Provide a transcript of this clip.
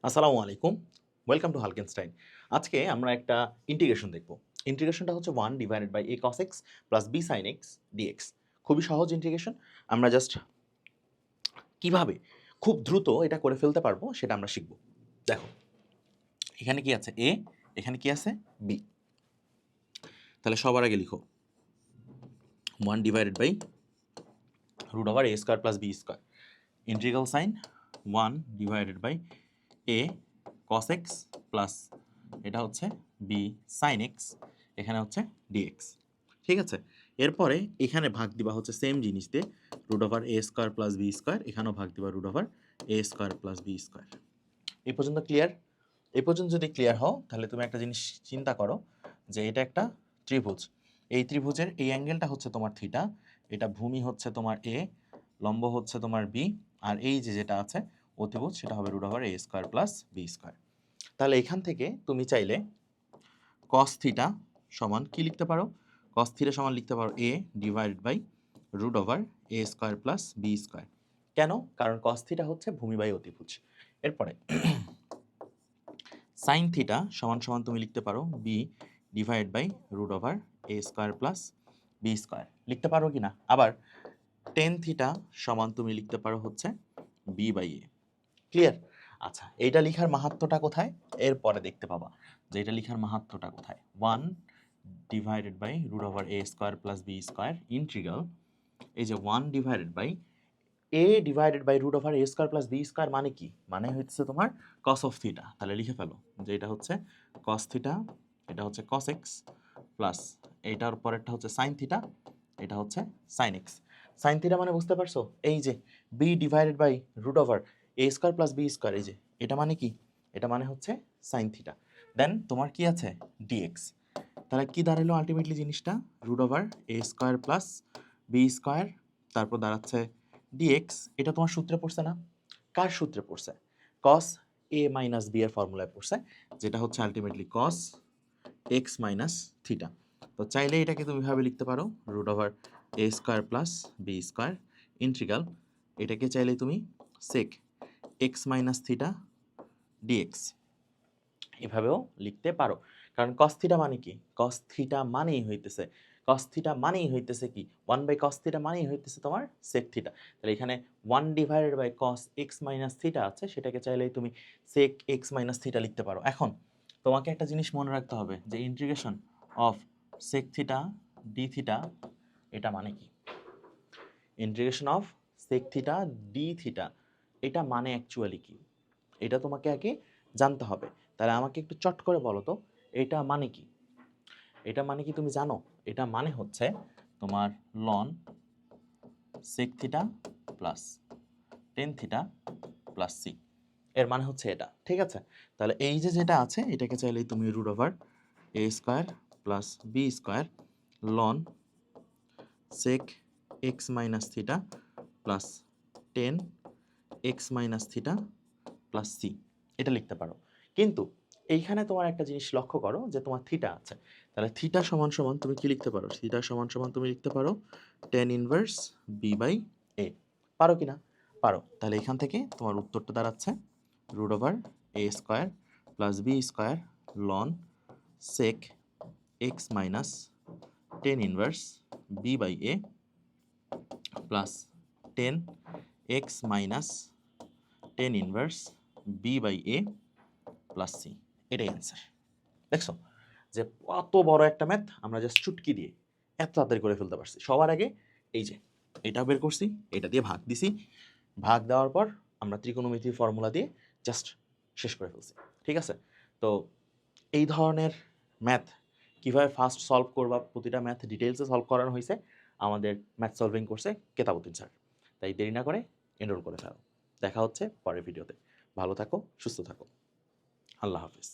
আসসালামু আলাইকুম, welcome to হালকেনস্টাইন। আজকে আমরা একটা ইন্টিগ্রেশন দেখব। ইন্টিগ্রেশনটা হচ্ছে 1 divided by a cos x plus b sin x dx। খুবই সহজ ইন্টিগ্রেশন। আমরা জাস্ট কিভাবে খুব দ্রুত এটা করে ফেলতে পারবো সেটা আমরা শিখব। দেখো, এখানে কি আছে a, এখানে কি আছে b। তাহলে সবার আগে লিখো 1 divided by root over a square plus b square, integral sine 1 divided by a cos x plus এটা হচ্ছে b sin x, এখানে হচ্ছে dx। ঠিক আছে, এরপরে এখানে ভাগ দিবা হচ্ছে সেম জিনিস দিয়ে root over a square plus b square, এখানেও ভাগ দিবা root over a square plus b square. এই পর্যন্ত ক্লিয়ার? এই পর্যন্ত যদি ক্লিয়ার হও তাহলে তুমি একটা জিনিস চিন্তা করো যে এটা একটা ত্রিভুজ। এই ত্রিভুজের এই অ্যাঙ্গেলটা হচ্ছে তোমার থিটা, এটা ভূমি হচ্ছে তোমার এ, লম্ব হচ্ছে তোমার বি, আর এই যে যেটা আছে অতিভুজ সেটা হবে রুট ওভার এ স্কোয়ার প্লাস বি স্কোয়ার। তাহলে এখান থেকে তুমি চাইলে কস থিটা সমান কি লিখতে পারো? কস থিটা সমান লিখতে পারো A divided by root over A square plus B square. কেন? কারণ কস থিটা হচ্ছে ভূমি বাই অতিভুজ। এরপরে সাইন থিটা সমান সমান তুমি লিখতে পারো b divide by root over A square plus B square. লিখতে পারো কি না? আবার টেন থিটা সমান তুমি লিখতে পারো হচ্ছে বি বাই এ। ক্লিয়ার? আচ্ছা, এইটা লিখার মাহাত্ম্যটা কোথায়? এরপরে দেখতে পাবা যে এটা লিখার মাহাত্ম্যটা কোথায়। 1 divided by root over A square plus B square integral, এই যে 1 divided by a divided by root over A square plus B square মানে কি? মানে হচ্ছে তোমার কস অফ থিটা। তাহলে লিখে ফেলো যে এটা হচ্ছে কস থিটা, এটা হচ্ছে কস এক্স প্লাস এইটার পরেরটা হচ্ছে সাইন থিটা, এটা হচ্ছে সাইন এক্স। সাইন থিটা মানে বুঝতে পারছো? এই যে b divided by root over A square plus B square, এই যে এটা মানে কি? এটা মানে হচ্ছে সাইন থিটা। দেন তোমার কি আছে? ডিএক্স। তাহলে কি দাঁড়ালো আলটিমেটলি জিনিসটা? রুট ওভার এ স্কোয়ার প্লাস বি স্কোয়ার, তারপর দাঁড়াচ্ছে ডিএক্স। এটা তোমার সূত্রে পড়ছে না? কার সূত্রে পড়ছে? কস এ মাইনাস বি এর ফর্মুলায় পড়ছে, যেটা হচ্ছে ultimately cos x minus theta. তো চাইলে এটাকে তুমি ভাবে লিখতে পারো রুট ওভার এ square plus B square integral, এটাকে চাইলে তুমি sec x minus theta DX এভাবেও লিখতে পারো। কারণ কস থিটা মানে কি? কস থিটা মানেই হইতেছে, কস থিটা মানেই হইতেছে কি? 1 বাই কস থিটা মানেই হইতেছে তোমার সেক থিটা। তাহলে এখানে 1 divided by cos x minus theta আছে, সেটাকে চাইলেই তুমি সেক এক্স মাইনাস থিটা লিখতে পারো। এখন তোমাকে একটা জিনিস মনে রাখতে হবে যে integration of sec theta d theta এটা মানে কি? Integration of sec theta d theta এটা মানে অ্যাকচুয়ালি কি? এটা তোমাকে আগে জানতে হবে। তাহলে আমাকে একটু চট করে বলো তো এটা মানে কি? এটা মানে কি তুমি জানো? এটা মানে হচ্ছে তোমার ln sec theta plus tan theta plus c, এর মানে হচ্ছে এটা। ঠিক আছে, তাহলে এই যে যেটা আছে এটাকে চাইলেই তুমি রুট ওভার এ square plus B square ln sec x minus theta plus tan x minus theta plus C এটা লিখতে পারো। কিন্তু এইখানে তোমার একটা জিনিস লক্ষ্য করো যে তোমার থিটা আছে, তাহলে থিটা সমান সমান তুমি কি লিখতে পারো? থিটা সমান সমান তুমি লিখতে পারো টেন ইনভার্স বি বাই এ। পারো কি না? পারো। তাহলে এখান থেকে তোমার উত্তরটা দাঁড়াচ্ছে root over A square plus B square ln sec x minus tan inverse b by a plus tan x minus tan inverse b by a plus c, এটাই অ্যান্সার। দেখছো যে কত বড় একটা ম্যাথ আমরা জাস্ট চুটকি দিয়ে এত তাড়াতাড়ি করে ফেলতে পারছি। সবার আগে এই যে এটা বের করছি, এটা দিয়ে ভাগ দিছি, ভাগ দেওয়ার পর আমরা ত্রিকোণমিতির ফর্মুলা দিয়ে জাস্ট শেষ করে ফেলছি। ঠিক আছে, তো এই ধরনের ম্যাথ কীভাবে ফার্স্ট সলভ করবা, প্রতিটা ম্যাথ ডিটেলসে সলভ করানো হয়েছে আমাদের ম্যাথ সলভিং কোর্সে কেতাবুদ্দিন স্যার। তাই দেরি না করে এনরোল করে ফেলো। দেখা হচ্ছে পরের ভিডিওতে। ভালো থাকো, সুস্থ থাকো, আল্লাহ হাফিজ।